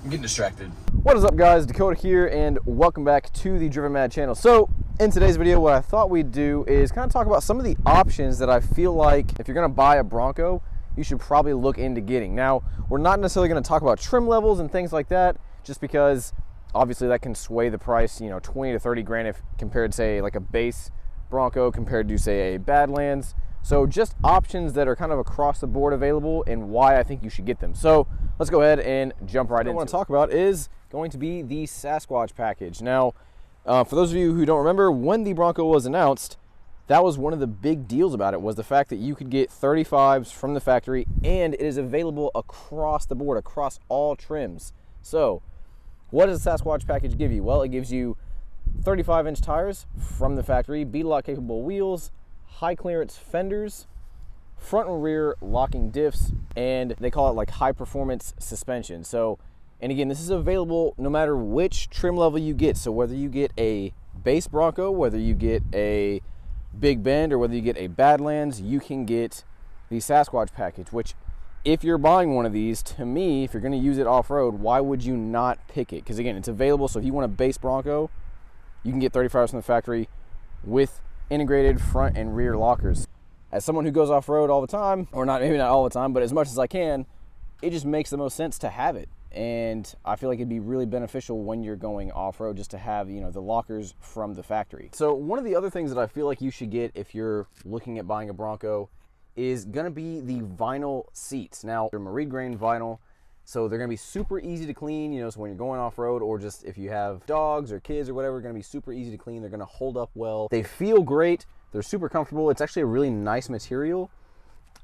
I'm getting distracted. What is up, guys? Dakota here, and welcome back to the Driven Mad channel. So in today's video, what I thought we'd do is kind of talk about some of the options that I feel like if you're going to buy a Bronco, you should probably look into getting. Now, we're not necessarily going to talk about trim levels and things like that, just because obviously that can sway the price, 20 to 30 grand if compared to, say, like a base Bronco compared to, say, a Badlands. So just options that are kind of across the board available and why I think you should get them. So let's go ahead and jump right into it. What I want to talk about is going to be the Sasquatch package. Now, for those of you who don't remember, when the Bronco was announced, that was one of the big deals about it, was the fact that you could get 35s from the factory, and it is available across the board, across all trims. So what does the Sasquatch package give you? Well, it gives you 35-inch tires from the factory, bead-lock capable wheels, high clearance fenders, front and rear locking diffs, and they call it like high performance suspension. So, and again, this is available no matter which trim level you get. So whether you get a base Bronco, whether you get a Big Bend, or whether you get a Badlands, you can get the Sasquatch package, which if you're buying one of these, to me, if you're going to use it off-road, why would you not pick it? Because again, it's available. So if you want a base Bronco, you can get 35s from the factory with integrated front and rear lockers. As someone who goes off-road all the time, or maybe not all the time, but as much as I can, it just makes the most sense to have it. And I feel like it'd be really beneficial when you're going off-road just to have, the lockers from the factory. So one of the other things that I feel like you should get if you're looking at buying a Bronco is gonna be the vinyl seats. Now, they're marine grain vinyl, so they're gonna be super easy to clean, so when you're going off-road, or just if you have dogs or kids or whatever, gonna be super easy to clean. They're gonna hold up well. They feel great. They're super comfortable. It's actually a really nice material.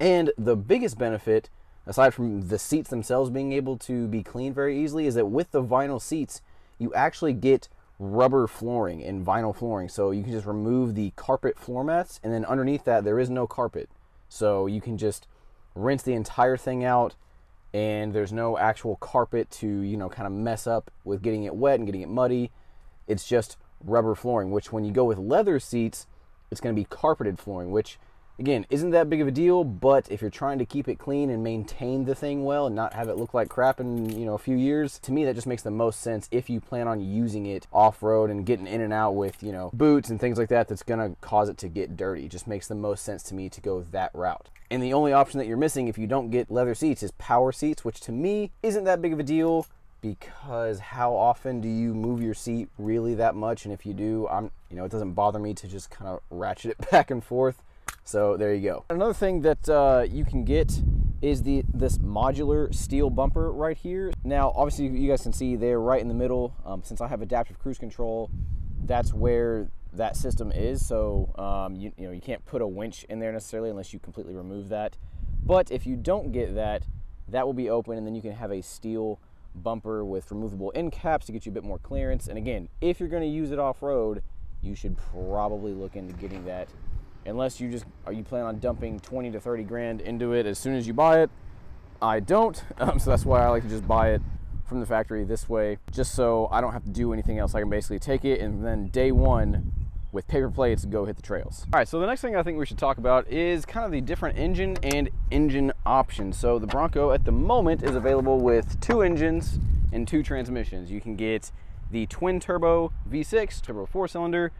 And the biggest benefit, aside from the seats themselves being able to be cleaned very easily, is that with the vinyl seats, you actually get rubber flooring and vinyl flooring. So you can just remove the carpet floor mats, and then underneath that, there is no carpet. So you can just rinse the entire thing out, and there's no actual carpet to, kind of mess up with getting it wet and getting it muddy. It's just rubber flooring, which when you go with leather seats, it's going to be carpeted flooring, which again, isn't that big of a deal, but if you're trying to keep it clean and maintain the thing well and not have it look like crap in, a few years, to me that just makes the most sense if you plan on using it off-road and getting in and out with, boots and things like that that's gonna cause it to get dirty. It just makes the most sense to me to go that route. And the only option that you're missing if you don't get leather seats is power seats, which to me isn't that big of a deal, because how often do you move your seat really that much? And if you do, it doesn't bother me to just kind of ratchet it back and forth. So there you go. Another thing that you can get is this modular steel bumper right here. Now, obviously, you guys can see they're right in the middle. Since I have adaptive cruise control, that's where that system is. So you can't put a winch in there necessarily unless you completely remove that. But if you don't get that, that will be open, and then you can have a steel bumper with removable end caps to get you a bit more clearance. And again, if you're going to use it off-road, you should probably look into getting that. Unless you plan on dumping 20 to 30 grand into it as soon as you buy it. I don't, so that's why I like to just buy it from the factory this way, just so I don't have to do anything else. I can basically take it and then day one with paper plates go hit the trails. All right, so the next thing I think we should talk about is kind of the different engine and engine options. So the Bronco at the moment is available with 2 engines and 2 transmissions. You can get the twin turbo V6, turbo 4-cylinder,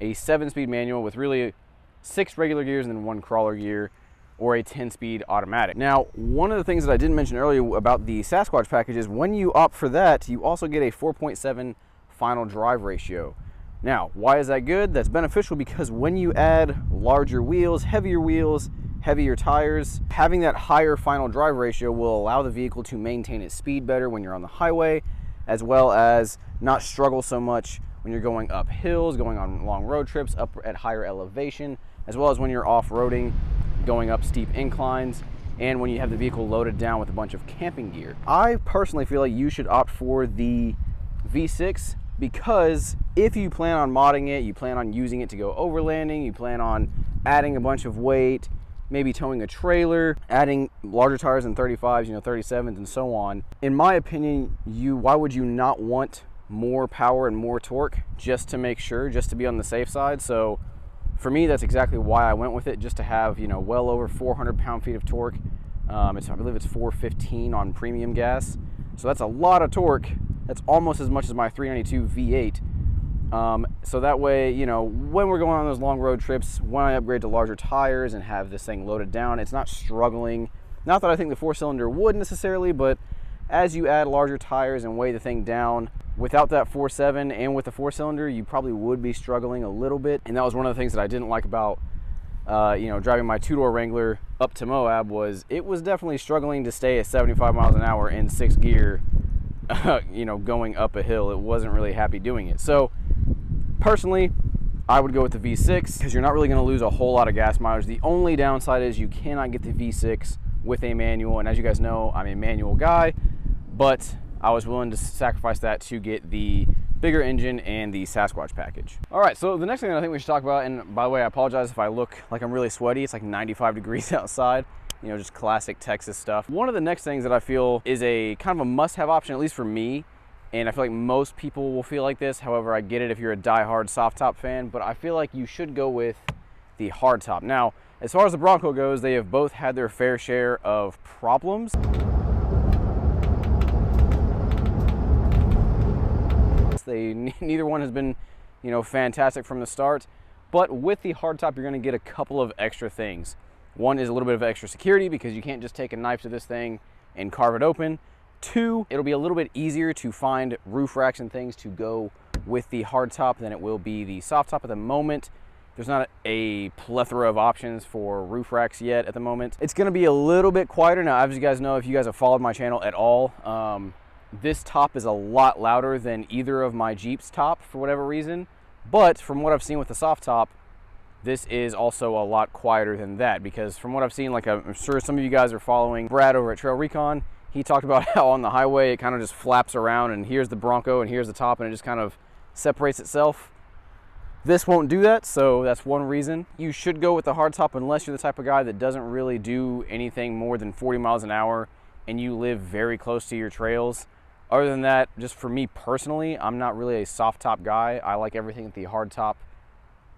a 7-speed manual with really 6 regular gears and then 1 crawler gear, or a 10-speed automatic. Now, one of the things that I didn't mention earlier about the Sasquatch package is when you opt for that, you also get a 4.7 final drive ratio. Now, why is that good? That's beneficial because when you add larger wheels, heavier tires, having that higher final drive ratio will allow the vehicle to maintain its speed better when you're on the highway, as well as not struggle so much when you're going up hills, going on long road trips, up at higher elevation, as well as when you're off-roading, going up steep inclines, and when you have the vehicle loaded down with a bunch of camping gear. I personally feel like you should opt for the V6 because if you plan on modding it, you plan on using it to go overlanding, you plan on adding a bunch of weight, maybe towing a trailer, adding larger tires than 35s, 37s, and so on. In my opinion, why would you not want more power and more torque just to make sure, just to be on the safe side? So for me, that's exactly why I went with it, just to have, well over 400 pound-feet of torque. I believe it's 415 on premium gas. So that's a lot of torque. That's almost as much as my 392 V8. So that way, you know, when we're going on those long road trips, when I upgrade to larger tires and have this thing loaded down, it's not struggling. Not that I think the 4-cylinder would necessarily, but as you add larger tires and weigh the thing down, without that 4.7 and with the 4-cylinder, you probably would be struggling a little bit. And that was one of the things that I didn't like about you know, driving my two-door Wrangler up to Moab, was it was definitely struggling to stay at 75 miles an hour in 6th gear, you know, going up a hill. It wasn't really happy doing it. So personally, I would go with the V6 because you're not really going to lose a whole lot of gas mileage. The only downside is you cannot get the V6 with a manual, and as you guys know, I'm a manual guy, but I was willing to sacrifice that to get the bigger engine and the Sasquatch package. All right, so the next thing that I think we should talk about, and by the way, I apologize if I look like I'm really sweaty. It's like 95 degrees outside, you know, just classic Texas stuff. One of the next things that I feel is a kind of a must-have option, at least for me, and I feel like most people will feel like this. However, I get it if you're a die-hard soft top fan, but I feel like you should go with the hard top. Now, as far as the Bronco goes, they have both had their fair share of problems. Neither one has been, you know, fantastic from the start, but with the hardtop, you're going to get a couple of extra things. One is a little bit of extra security because you can't just take a knife to this thing and carve it open. Two, it'll be a little bit easier to find roof racks and things to go with the hardtop than it will be the soft top at the moment. There's not a plethora of options for roof racks yet at the moment. It's going to be a little bit quieter. Now, as you guys know, if you guys have followed my channel at all, this top is a lot louder than either of my Jeep's top for whatever reason, but from what I've seen with the soft top, this is also a lot quieter than that, because from what I've seen, like I'm sure some of you guys are following Brad over at Trail Recon, he talked about how on the highway it kind of just flaps around and here's the Bronco and here's the top and it just kind of separates itself. This won't do that, so that's one reason. You should go with the hardtop unless you're the type of guy that doesn't really do anything more than 40 miles an hour and you live very close to your trails. Other than that, just for me personally, I'm not really a soft top guy. I like everything that the hard top,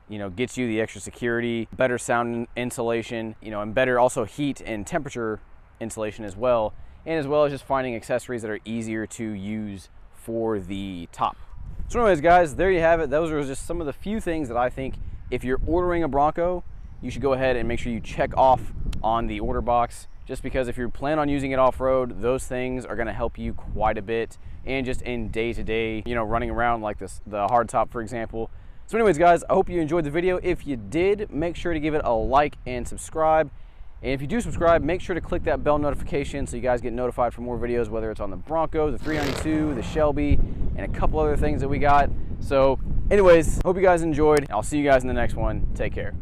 you know, gets you the extra security, better sound insulation, you know, and better also heat and temperature insulation as well. And as well as just finding accessories that are easier to use for the top. So anyways, guys, there you have it. Those are just some of the few things that I think if you're ordering a Bronco, you should go ahead and make sure you check off on the order box. Just because if you plan on using it off-road, those things are going to help you quite a bit, and just in day-to-day, you know, running around like this, the hardtop, for example. So anyways, guys, I hope you enjoyed the video. If you did, make sure to give it a like and subscribe. And if you do subscribe, make sure to click that bell notification so you guys get notified for more videos, whether it's on the Bronco, the 392, the Shelby, and a couple other things that we got. So anyways, hope you guys enjoyed. I'll see you guys in the next one. Take care.